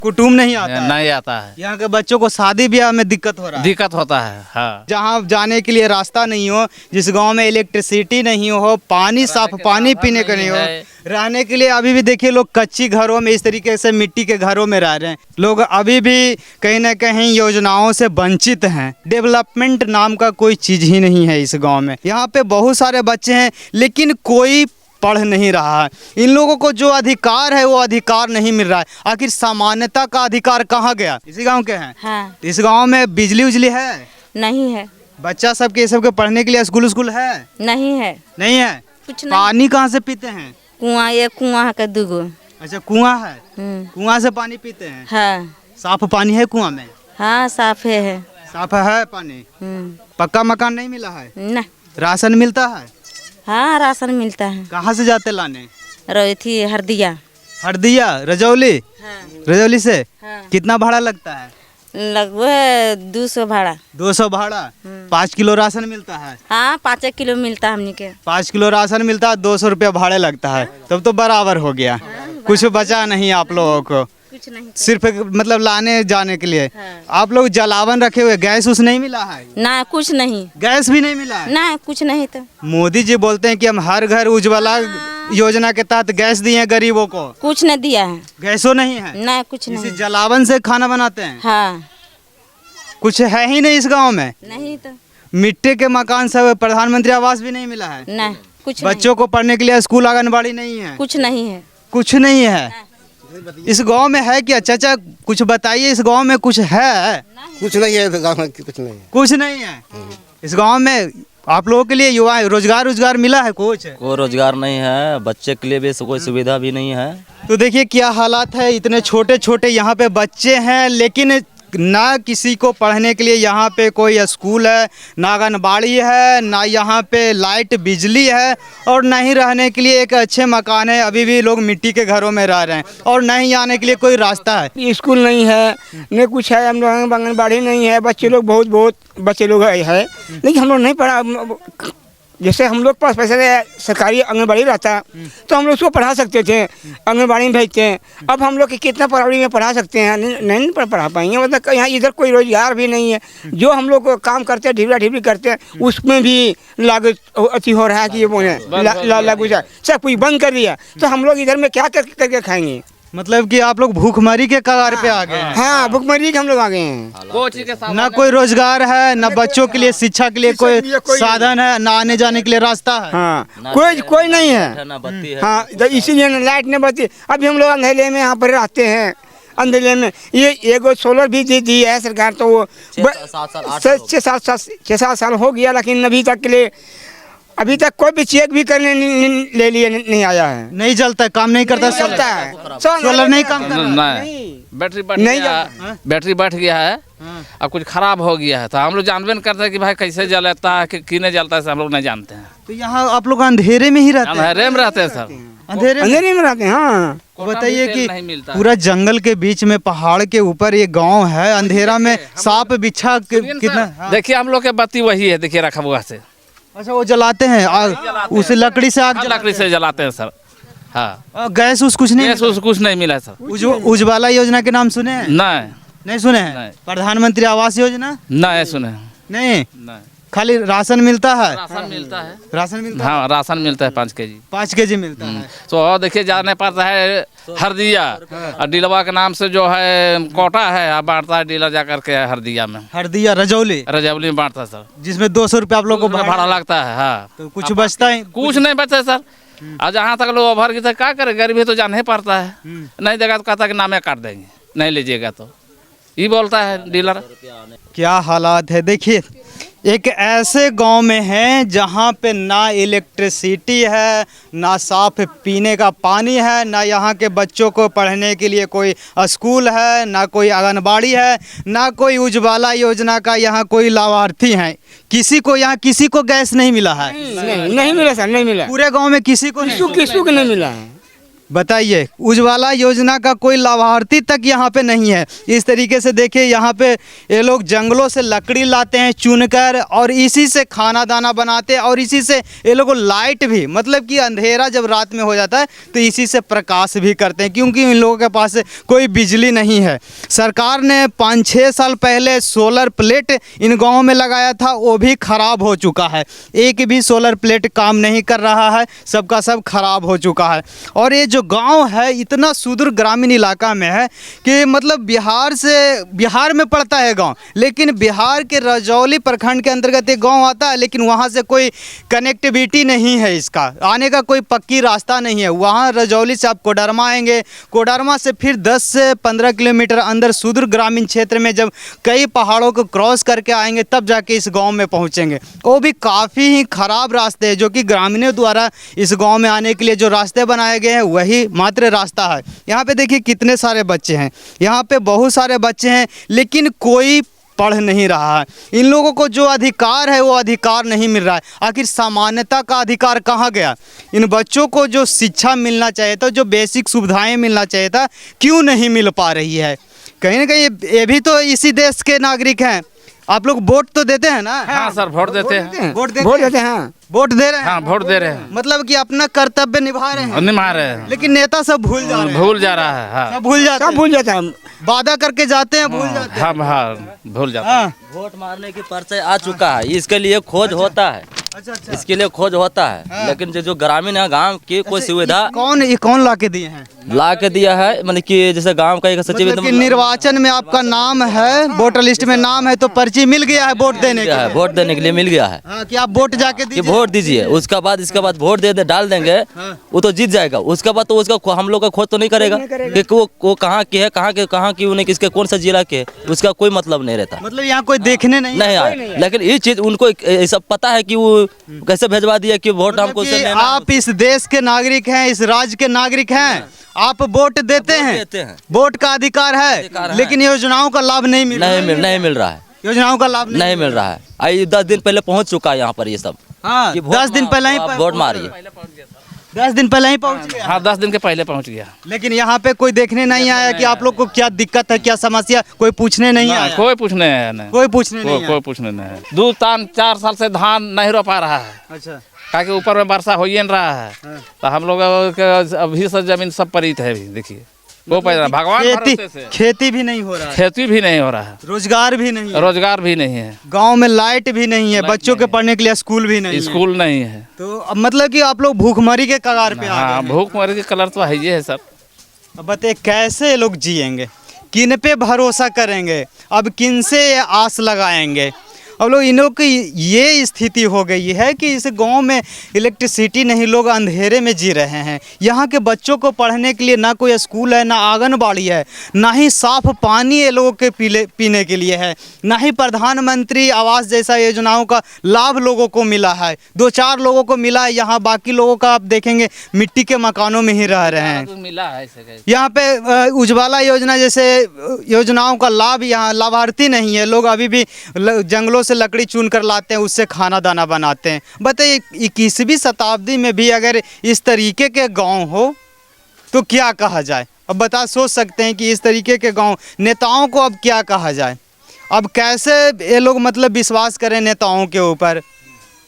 कुटुंब नहीं आता है। नहीं आता है, यहाँ के बच्चों को शादी ब्याह में दिक्कत हो रहा है। दिक्कत होता है। हाँ, जहाँ जाने के लिए रास्ता नहीं हो, जिस गांव में इलेक्ट्रिसिटी नहीं हो, पानी साफ पानी पीने का नहीं हो, रहने के लिए अभी भी देखिए लोग कच्ची घरों में इस तरीके से मिट्टी के घरों में रह रहे हैं। लोग अभी भी कहीं ना कहीं योजनाओं से वंचित हैं। डेवलपमेंट नाम का कोई चीज़ ही नहीं है इस गांव में। यहाँ पे बहुत सारे बच्चे हैं लेकिन कोई पढ़ नहीं रहा है। इन लोगों को जो अधिकार है वो अधिकार नहीं मिल रहा है। आखिर समानता का अधिकार कहाँ गया? इसी गांव के हैं। हाँ। इस गांव में बिजली उजली है? नहीं है। बच्चा सबके सबके पढ़ने के लिए स्कूल है? नहीं है। नहीं है। कुछ नहीं। पानी कहाँ से पीते हैं? कुआं, ये कुआं का दुगो। अच्छा, कुआं है। कुआं से पानी पीते हैं? हाँ। साफ पानी है कुआं में? हाँ, साफ है। साफ है पानी। पक्का मकान नहीं मिला है? न। राशन मिलता है? हाँ, राशन मिलता है। कहाँ से जाते लाने? थी हरदिया। हरदिया रजौली? हाँ। रजौली से? हाँ। कितना भाड़ा लगता है? लगभग 200 भाड़ा। 200 भाड़ा। 5 किलो राशन मिलता है? हाँ, 5 किलो मिलता है हमने के। 5 किलो राशन मिलता है, 200 रुपया भाड़े लगता है। तब तो बराबर हो गया। कुछ बचा नहीं आप लोगों को? कुछ नहीं। सिर्फ मतलब लाने जाने के लिए। हाँ। आप लोग जलावन रखे हुए, गैस उस नहीं मिला है? ना, कुछ नहीं। गैस भी नहीं मिला है? ना, कुछ नहीं। तो मोदी जी बोलते हैं कि हम हर घर उज्ज्वला योजना के तहत गैस दिए हैं गरीबों को। कुछ नहीं दिया है। गैसो नहीं है? ना, कुछ इसी नहीं। जलावन से खाना बनाते हैं? हाँ। कुछ है ही नहीं इस गांव में। नहीं तो। मिट्टी के मकान सब, प्रधानमंत्री आवास भी नहीं मिला है। ना, कुछ बच्चों को पढ़ने के लिए स्कूल आंगनबाड़ी नहीं है। कुछ नहीं है। कुछ नहीं है। इस गांव में है क्या? चाचा कुछ बताइए, इस गांव में कुछ है? कुछ नहीं है गाँव में, कुछ नहीं है। कुछ नहीं है इस गांव में। आप लोगों के लिए युवा रोजगार मिला है कुछ? कोई रोजगार नहीं है, बच्चे के लिए भी कोई सुविधा भी नहीं है। तो देखिए क्या हालात है। इतने छोटे छोटे यहाँ पे बच्चे हैं लेकिन ना किसी को पढ़ने के लिए यहाँ पे कोई स्कूल है, ना आंगनबाड़ी है, ना यहाँ पे लाइट बिजली है, और ना ही रहने के लिए एक अच्छे मकान है। अभी भी लोग मिट्टी के घरों में रह रहे हैं और ना ही आने के लिए कोई रास्ता है। स्कूल नहीं है, न कुछ है। हम लोग आंगनबाड़ी नहीं है। बच्चे लोग बहुत बच्चे लोग है लेकिन हम लोग नहीं पढ़ा। जैसे हम लोग पास पैसे सरकारी आंगनबाड़ी रहता तो हम लोग उसको पढ़ा सकते थे, आंगनबाड़ी में भेजते हैं। अब हम लोग के कितना प्राइमरी में पढ़ा सकते हैं? नहीं पढ़ा पाएंगे। मतलब यहाँ इधर कोई रोजगार भी नहीं है। जो हम लोग काम करते हैं, ढिबरा ढिबरी करते हैं, उसमें भी लागत अच्छी हो रहा है कि ये बोले लागू जाए, सब कुछ बंद कर दिया। तो हम लोग इधर में क्या करके खाएंगे? मतलब कि आप लोग भूखमरी के कगार पे आ गए हैं। हाँ, भूखमरी के हम लोग आ गए हैं। ना कोई रोजगार है, ना बच्चों के लिए शिक्षा के लिए कोई साधन है, ना आने जाने के लिए रास्ता है। हाँ, कोई नहीं है। ना बत्ती है। हाँ, तो इसीलिए ना लाइट नहीं बत्ती। अभी हम लोग अंधेरे में यहाँ पर रहते हैं। अंधेरे में ये एगो सोलर भी दी है सरकार। तो वो 6-7 साल हो गया लेकिन अभी तक कोई भी चेक भी करने ले लिए नहीं आया है। नहीं जलता है, काम नहीं करता, चलता है। सोलर नहीं काम करता। नहीं, बैटरी बैठ गया है। अब कुछ खराब हो गया है तो हम लोग जानबे नहीं करते कि भाई कैसे जलता है कि नहीं जलता है, हम लोग नहीं जानते हैं। तो यहाँ आप लोग अंधेरे में ही रहते हैं? अंधेरे में रहते हैं सर। अंधेरे में रहते हैं। हाँ। बताइए कि पूरा जंगल के बीच में पहाड़ के ऊपर ये गांव है, अंधेरा में सांप बिच्छा कितना। देखिए हम लोग के बत्ती वही है, देखिए रखा हुआ से। अच्छा, वो जलाते हैं उस लकड़ी से? आग लकड़ी से जलाते हैं सर। हाँ। गैस उस कुछ नहीं? कुछ नहीं मिला सर। उज्ज्वला योजना के नाम सुने हैं? नहीं सुने हैं? प्रधानमंत्री आवास योजना नहीं सुने? नहीं। खाली राशन मिलता है? राशन मिलता है। हाँ, राशन मिलता है 5 केजी। 5 केजी मिलता है। तो और देखिए जाने पड़ता है हरदिया, और डीलवा के नाम से जो है कोटा है, बांटता है डीलर जा करके हरदिया में। हरदिया रजौली में बांटता है सर, जिसमें 200 रुपया आप लोग को भाड़ा लगता है। हाँ, तो कुछ बचता है? कुछ नहीं बचता है सर। और जहाँ तक लोग ओवर की क्या करे, गरीबी तो जान ही पड़ता है। नहीं देगा तो कहता है कि नामे काट देंगे, नहीं लीजिएगा तो ये बोलता है डीलर। क्या हालात है। देखिए एक ऐसे गांव में है जहां पे ना इलेक्ट्रिसिटी है, ना साफ पीने का पानी है, ना यहाँ के बच्चों को पढ़ने के लिए कोई स्कूल है, ना कोई आंगनबाड़ी है, ना कोई उज्ज्वला योजना का यहाँ कोई लाभार्थी है। किसी को गैस नहीं मिला है? नहीं मिला सर, नहीं मिला। पूरे गांव में किसी को नहीं मिला है। बताइए, उज्ज्वला योजना का कोई लाभार्थी तक यहाँ पे नहीं है। इस तरीके से देखिए, यहाँ पे ये लोग जंगलों से लकड़ी लाते हैं चुनकर और इसी से खाना दाना बनाते हैं और इसी से ये लोग लाइट भी, मतलब कि अंधेरा जब रात में हो जाता है तो इसी से प्रकाश भी करते हैं, क्योंकि इन लोगों के पास कोई बिजली नहीं है। सरकार ने 5-6 साल पहले सोलर प्लेट इन गाँव में लगाया था, वो भी ख़राब हो चुका है। एक भी सोलर प्लेट काम नहीं कर रहा है, सबका सब खराब हो चुका है। और ये जो गांव है इतना सुदूर ग्रामीण इलाका में है कि मतलब बिहार में पड़ता है गांव, लेकिन बिहार के रजौली प्रखंड के अंतर्गत एक गांव आता है, लेकिन वहां से कोई कनेक्टिविटी नहीं है, इसका आने का कोई पक्की रास्ता नहीं है। वहां रजौली से आप कोडरमा आएंगे, कोडरमा से फिर 10 से 15 किलोमीटर अंदर सुदूर ग्रामीण क्षेत्र में जब कई पहाड़ों को क्रॉस करके आएंगे तब जाके इस गाँव में पहुँचेंगे। वो भी काफ़ी ही ख़राब रास्ते हैं, जो कि ग्रामीणों द्वारा इस गाँव में आने के लिए जो रास्ते बनाए गए हैं वही मात्र रास्ता है। यहाँ पे देखिए कितने सारे बच्चे हैं, यहाँ पे बहुत सारे बच्चे हैं, लेकिन कोई पढ़ नहीं रहा है। इन लोगों को जो अधिकार है वो अधिकार नहीं मिल रहा है। आखिर समानता का अधिकार कहाँ गया? इन बच्चों को जो शिक्षा मिलना चाहिए था, जो बेसिक सुविधाएं मिलना चाहिए था, क्यों नहीं मिल पा रही है? कहीं ना कहीं ये भी तो इसी देश के नागरिक हैं। आप लोग वोट तो देते हैं ना? हाँ सर, वोट देते हैं। वोट वोट देते हैं, वोट दे रहे हैं। हाँ, वोट दे रहे हैं, मतलब कि अपना कर्तव्य निभा रहे हैं, निभा रहे हैं, लेकिन नेता सब भूल जा रहे हैं। भूल जा रहा है। हाँ, सब भूल जाते सब हैं, भूल जाता है। वादा करके जाते हैं, भूल जाते हैं। हाँ, भूल जाता है। हाँ, वोट मारने की पर्चे आ चुका है, इसके लिए खोज होता है। अच्छा अच्छा। इसके लिए खोज होता है, लेकिन जो ग्रामीण है गांव की कोई सुविधा ये कौन ला के दिए हैं? ला के दिया है, मतलब कि जैसे गांव का एक सचिव मतलब कि निर्वाचन में आपका नाम है, वोटर लिस्ट में नाम है, तो पर्ची मिल गया है वोट देने के लिए? वोट देने के लिए मिल गया है। हाँ, कि आप वोट जाके कि दीजिए। वोट दीजिए, उसके बाद इसके बाद वोट दे डाल देंगे, वो तो जीत जाएगा। उसके बाद तो उसका हम लोग का खोज तो नहीं करेगा कि वो कहाँ की है, कहाँ की उन्हें किसके कौन सा जिला के, उसका कोई मतलब नहीं रहता। मतलब यहाँ कोई देखने नहीं आए, लेकिन ये चीज उनको सब पता है कि वो कैसे भेजवा दिया कि वोट हमको कि आप इस देश के नागरिक हैं, इस राज्य के नागरिक हैं, आप वोट देते हैं, वोट का अधिकार है, लेकिन योजनाओं का लाभ नहीं मिल रहा है। योजनाओं का लाभ नहीं मिल रहा है। आई 10 दिन पहले पहुंच चुका है यहाँ पर ये सब। हाँ, 10 दिन पहले ही वोट मारिए, 10 दिन पहले ही पहुंच गया। हाँ, 10 दिन के पहले पहुंच गया, लेकिन यहाँ पे कोई देखने नहीं आया कि आप लोग को क्या दिक्कत है, क्या समस्या, कोई पूछने नहीं आया। कोई पूछने नहीं, कोई पूछने नहीं कोई पूछने नहीं है। 2-4 साल से धान नहीं रो पा रहा है, अच्छा, ताकि ऊपर में वर्षा हो ही नहीं रहा है। तो हम लोग अभी से जमीन सब परीत है। अभी देखिए, वो पैदा भगवान भरोसे से खेती भी नहीं हो रहा है, खेती भी नहीं हो रहा है, रोजगार भी नहीं है, रोजगार भी नहीं है, गांव में लाइट भी नहीं है, बच्चों के पढ़ने के लिए स्कूल भी नहीं है। स्कूल नहीं है। तो अब मतलब कि आप लोग भूखमरी के कगार पे आ गए हाँ, हैं। भूखमरी के कलर तो है ही है सर। अब बताइए कैसे ये लोग जिएंगे, किन पे भरोसा करेंगे, अब किन से ये आस लगाएंगे? अब लोग इन लोग की ये स्थिति हो गई है कि इस गांव में इलेक्ट्रिसिटी नहीं, लोग अंधेरे में जी रहे हैं। यहाँ के बच्चों को पढ़ने के लिए ना कोई स्कूल है, ना आंगनबाड़ी है, ना ही साफ पानी ये लोगों के पीने के लिए है, ना ही प्रधानमंत्री आवास जैसा योजनाओं का लाभ लोगों को मिला है। 2-4 लोगों को मिला है, यहाँ बाकी लोगों का आप देखेंगे मिट्टी के मकानों में ही रह रहे हैं। मिला है यहाँ पे उज्ज्वला योजना जैसे योजनाओं का लाभ यहाँ लाभार्थी नहीं है। लोग अभी भी जंगलों से लकड़ी चुन कर लाते हैं, उससे खाना दाना बनाते हैं। बताइए 21वीं शताब्दी में भी अगर इस तरीके के गांव हो तो क्या कहा जाए? अब सोच सकते हैं कि इस तरीके के गांव नेताओं को अब क्या कहा जाए? अब कैसे ये लोग मतलब विश्वास करें नेताओं के ऊपर,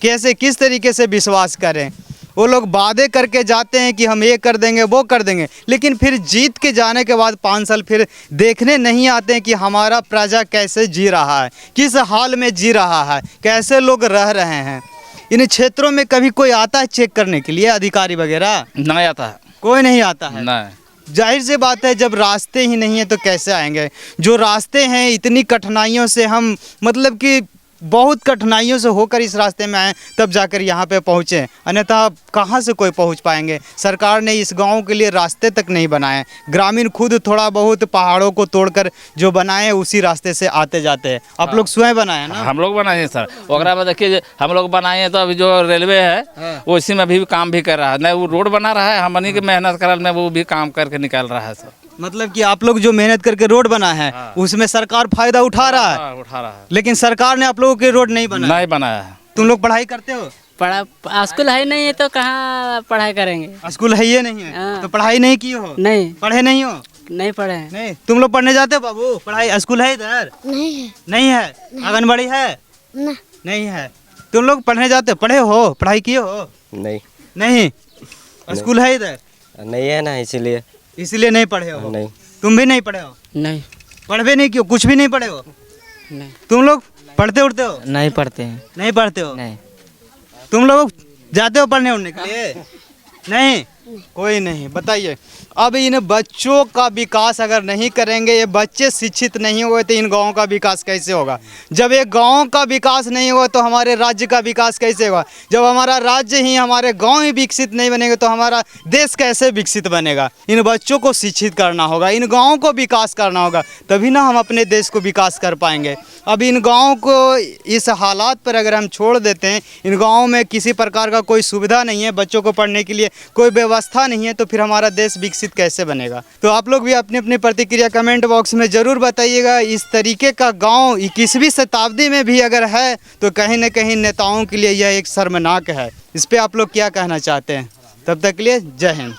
कैसे किस तरीके से विश्वास करें? वो लोग वादे करके जाते हैं कि हम ये कर देंगे, वो कर देंगे, लेकिन फिर जीत के जाने के बाद 5 साल फिर देखने नहीं आते हैं कि हमारा प्रजा कैसे जी रहा है, किस हाल में जी रहा है, कैसे लोग रह रहे हैं। इन क्षेत्रों में कभी कोई आता है चेक करने के लिए, अधिकारी वगैरह? नहीं आता है, कोई नहीं आता है। नहीं। जाहिर सी बात है, जब रास्ते ही नहीं है तो कैसे आएंगे? जो रास्ते हैं इतनी कठिनाइयों से हम मतलब कि बहुत कठिनाइयों से होकर इस रास्ते में आए, तब जाकर यहाँ पे पहुँचे, अन्यथा कहाँ से कोई पहुँच पाएंगे? सरकार ने इस गांव के लिए रास्ते तक नहीं बनाए। ग्रामीण खुद थोड़ा बहुत पहाड़ों को तोड़कर जो बनाए उसी रास्ते से आते जाते हैं। आप लोग स्वयं बनाए ना? हम लोग बनाए हैं सर। वगैरह में देखिए हम लोग बनाए हैं, तो अभी जो रेलवे है वो इसी में भी काम भी कर रहा है। नहीं वो रोड बना रहा है, हमनी की मेहनत करल में वो भी काम करके निकाल रहा है सर। मतलब कि आप लोग जो मेहनत करके रोड बना है उसमें सरकार फायदा उठा रहा है, उठा रहा है, लेकिन सरकार ने आप लोगों के रोड नहीं बनाया। नहीं बनाया है। तुम लोग पढ़ाई करते हो? पढ़ा स्कूल है नहीं है तो कहाँ पढ़ाई करेंगे। स्कूल है ये नहीं है हाँ। तो पढ़ाई नहीं की हो? नहीं पढ़े नहीं हो? नहीं पढ़े हैं। नहीं। तुम लोग पढ़ने जाते हो बाबू? पढ़ाई स्कूल है इधर? नहीं है नहीं है। आंगनबाड़ी है? ना नहीं है। तुम लोग पढ़ने जाते हो? पढ़े हो? पढ़ाई किए हो? नहीं नहीं। स्कूल है इधर? नहीं है ना, इसीलिए इसलिए नहीं पढ़े हो? नहीं। तुम भी नहीं पढ़े हो? नहीं पढ़वे नहीं क्यों? कुछ भी नहीं पढ़े हो? नहीं तुम लोग पढ़ते उड़ते हो? नहीं पढ़ते हैं। नहीं पढ़ते हो? नहीं तुम लोग जाते हो पढ़ने उड़ने के लिए? नहीं। कोई नहीं। बताइए, अब इन बच्चों का विकास अगर नहीं करेंगे, ये बच्चे शिक्षित नहीं हुए तो इन गाँव का विकास कैसे होगा? जब एक गाँव का विकास नहीं होगा तो हमारे राज्य का विकास कैसे होगा? जब हमारा राज्य ही, हमारे गाँव ही विकसित नहीं बनेंगे तो हमारा देश कैसे विकसित बनेगा? इन बच्चों को शिक्षित करना होगा, इन गाँव को विकास करना होगा, तभी ना हम अपने देश को विकास कर पाएंगे। अब इन गाँव को इस हालात पर अगर हम छोड़ देते हैं, इन गाँव में किसी प्रकार का कोई सुविधा नहीं है, बच्चों को पढ़ने के लिए कोई व्यवस्था नहीं है, तो फिर हमारा देश विकसित कैसे बनेगा? तो आप लोग भी अपनी अपनी प्रतिक्रिया कमेंट बॉक्स में ज़रूर बताइएगा। इस तरीके का गांव 21वीं शताब्दी में भी अगर है तो कहीं ना कहीं नेताओं के लिए यह एक शर्मनाक है। इस पे आप लोग क्या कहना चाहते हैं? तब तक के लिए जय हिंद।